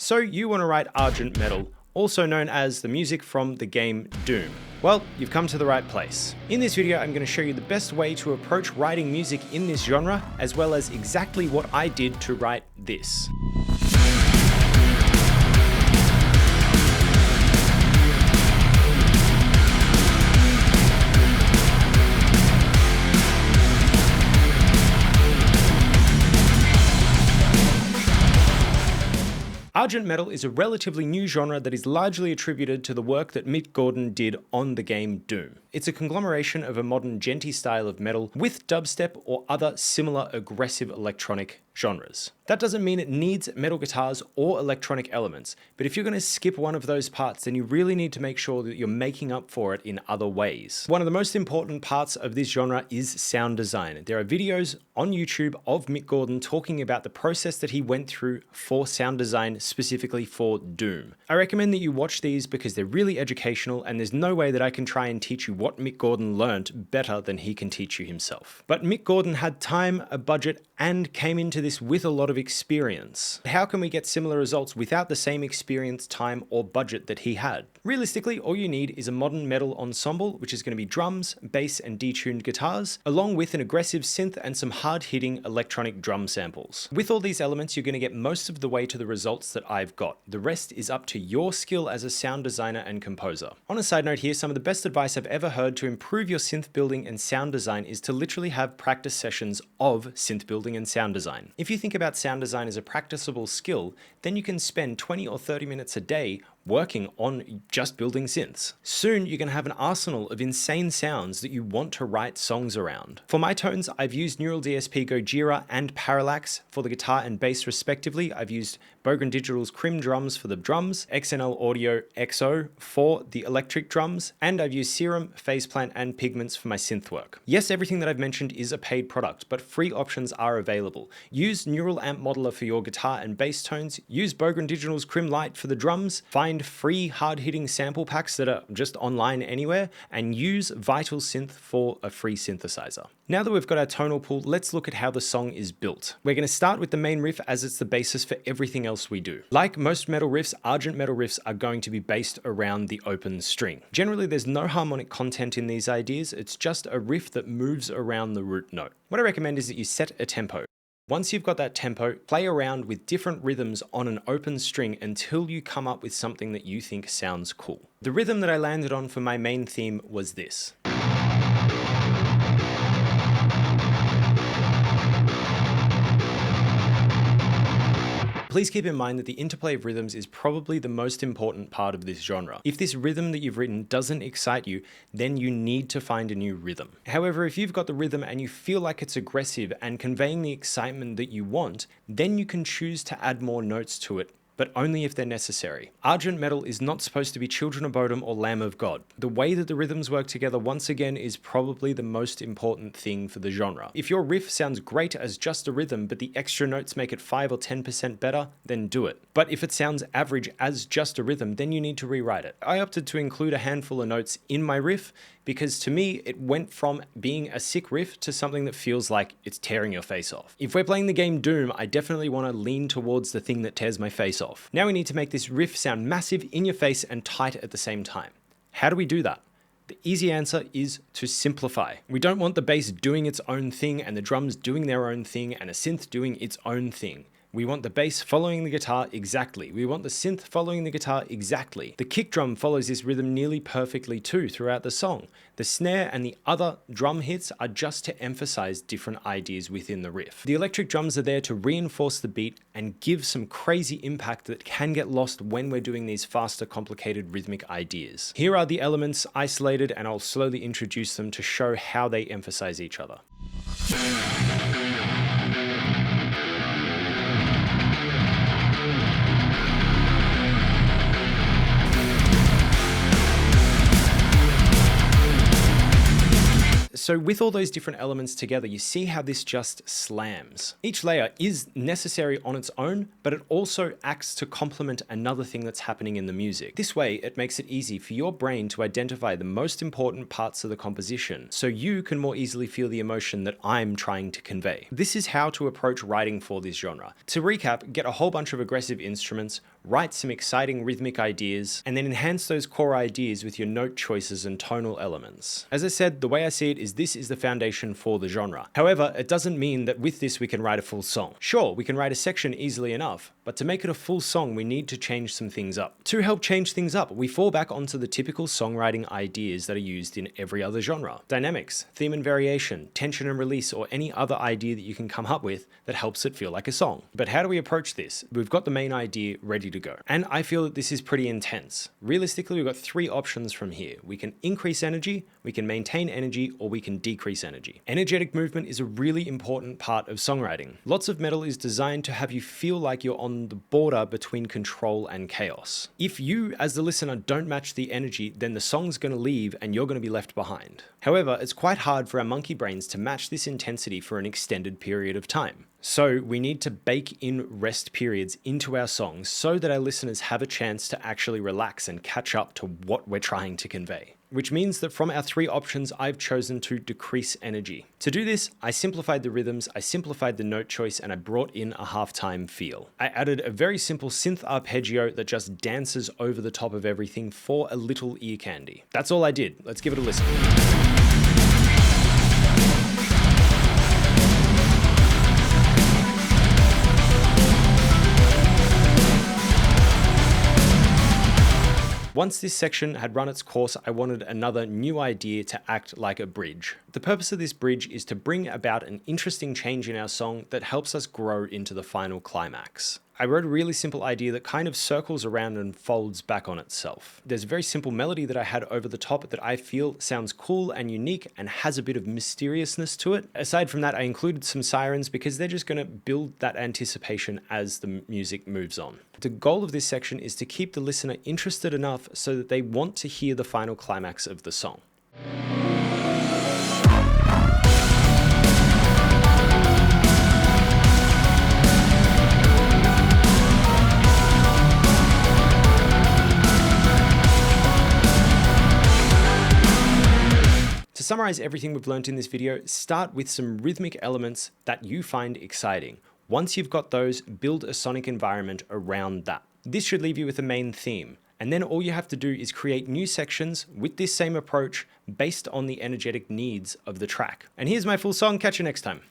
So you want to write Argent Metal, also known as the music from the game Doom. Well, you've come to the right place. In this video, I'm going to show you the best way to approach writing music in this genre, as well as exactly what I did to write this. Argent Metal is a relatively new genre that is largely attributed to the work that Mick Gordon did on the game Doom. It's a conglomeration of a modern djenty style of metal with dubstep or other similar aggressive electronic genres. That doesn't mean it needs metal guitars or electronic elements, but if you're going to skip one of those parts, then you really need to make sure that you're making up for it in other ways. One of the most important parts of this genre is sound design. There are videos on YouTube of Mick Gordon talking about the process that he went through for sound design specifically for Doom. I recommend that you watch these because they're really educational, and there's no way that I can try and teach you what Mick Gordon learned better than he can teach you himself. But Mick Gordon had time, a budget, and came into this with a lot of experience. How can we get similar results without the same experience, time, or budget that he had? Realistically, all you need is a modern metal ensemble, which is going to be drums, bass, and detuned guitars, along with an aggressive synth and some hard-hitting electronic drum samples. With all these elements, you're going to get most of the way to the results that I've got. The rest is up to your skill as a sound designer and composer. On a side note here, some of the best advice I've ever heard to improve your synth building and sound design is to literally have practice sessions of synth building and sound design. If you think about sound design as a practicable skill, then you can spend 20 or 30 minutes a day working on just building synths. Soon you're going to have an arsenal of insane sounds that you want to write songs around. For my tones, I've used Neural DSP Gojira and Parallax for the guitar and bass respectively. I've used Bogren Digital's Crim drums for the drums, XNL Audio XO for the electric drums, and I've used Serum, Phaseplant, and Pigments for my synth work. Yes, everything that I've mentioned is a paid product, but free options are available. Use Neural Amp Modeler for your guitar and bass tones, use Bogren Digital's Crim Light for the drums, find free hard-hitting sample packs that are just online anywhere, and use Vital Synth for a free synthesizer. Now that we've got our tonal pool, let's look at how the song is built. We're going to start with the main riff as it's the basis for everything else we do. Like most metal riffs, Argent Metal riffs are going to be based around the open string. Generally, there's no harmonic content in these ideas, it's just a riff that moves around the root note. What I recommend is that you set a tempo. Once you've got that tempo, play around with different rhythms on an open string until you come up with something that you think sounds cool. The rhythm that I landed on for my main theme was this. Please keep in mind that the interplay of rhythms is probably the most important part of this genre. If this rhythm that you've written doesn't excite you, then you need to find a new rhythm. However, if you've got the rhythm and you feel like it's aggressive and conveying the excitement that you want, then you can choose to add more notes to it, but only if they're necessary. Argent Metal is not supposed to be Children of Bodom or Lamb of God. The way that the rhythms work together once again is probably the most important thing for the genre. If your riff sounds great as just a rhythm, but the extra notes make it 5 or 10% better, then do it. But if it sounds average as just a rhythm, then you need to rewrite it. I opted to include a handful of notes in my riff because to me, it went from being a sick riff to something that feels like it's tearing your face off. If we're playing the game Doom, I definitely want to lean towards the thing that tears my face off. Now we need to make this riff sound massive, in your face, and tight at the same time. How do we do that? The easy answer is to simplify. We don't want the bass doing its own thing and the drums doing their own thing and a synth doing its own thing. We want the bass following the guitar exactly. We want the synth following the guitar exactly. The kick drum follows this rhythm nearly perfectly too throughout the song. The snare and the other drum hits are just to emphasize different ideas within the riff. The electric drums are there to reinforce the beat and give some crazy impact that can get lost when we're doing these faster, complicated rhythmic ideas. Here are the elements isolated, and I'll slowly introduce them to show how they emphasize each other. So with all those different elements together, you see how this just slams. Each layer is necessary on its own, but it also acts to complement another thing that's happening in the music. This way, it makes it easy for your brain to identify the most important parts of the composition, so you can more easily feel the emotion that I'm trying to convey. This is how to approach writing for this genre. To recap, get a whole bunch of aggressive instruments, write some exciting rhythmic ideas, and then enhance those core ideas with your note choices and tonal elements. As I said, the way I see it is this is the foundation for the genre. However, it doesn't mean that with this we can write a full song. Sure, we can write a section easily enough, but to make it a full song we need to change some things up. To help change things up, we fall back onto the typical songwriting ideas that are used in every other genre. Dynamics, theme and variation, tension and release, or any other idea that you can come up with that helps it feel like a song. But how do we approach this? We've got the main idea ready to go. And I feel that this is pretty intense. Realistically, we've got three options from here. We can increase energy, we can maintain energy, or we can decrease energy. Energetic movement is a really important part of songwriting. Lots of metal is designed to have you feel like you're on the border between control and chaos. If you, as the listener, don't match the energy, then the song's going to leave and you're going to be left behind. However, it's quite hard for our monkey brains to match this intensity for an extended period of time. So we need to bake in rest periods into our songs so that our listeners have a chance to actually relax and catch up to what we're trying to convey. Which means that from our three options, I've chosen to decrease energy. To do this, I simplified the rhythms, I simplified the note choice, and I brought in a halftime feel. I added a very simple synth arpeggio that just dances over the top of everything for a little ear candy. That's all I did. Let's give it a listen. Once this section had run its course, I wanted another new idea to act like a bridge. The purpose of this bridge is to bring about an interesting change in our song that helps us grow into the final climax. I wrote a really simple idea that kind of circles around and folds back on itself. There's a very simple melody that I had over the top that I feel sounds cool and unique and has a bit of mysteriousness to it. Aside from that, I included some sirens because they're just going to build that anticipation as the music moves on. The goal of this section is to keep the listener interested enough so that they want to hear the final climax of the song. To summarize everything we've learned in this video, start with some rhythmic elements that you find exciting. Once you've got those, build a sonic environment around that. This should leave you with a main theme. And then all you have to do is create new sections with this same approach based on the energetic needs of the track. And here's my full song. Catch you next time.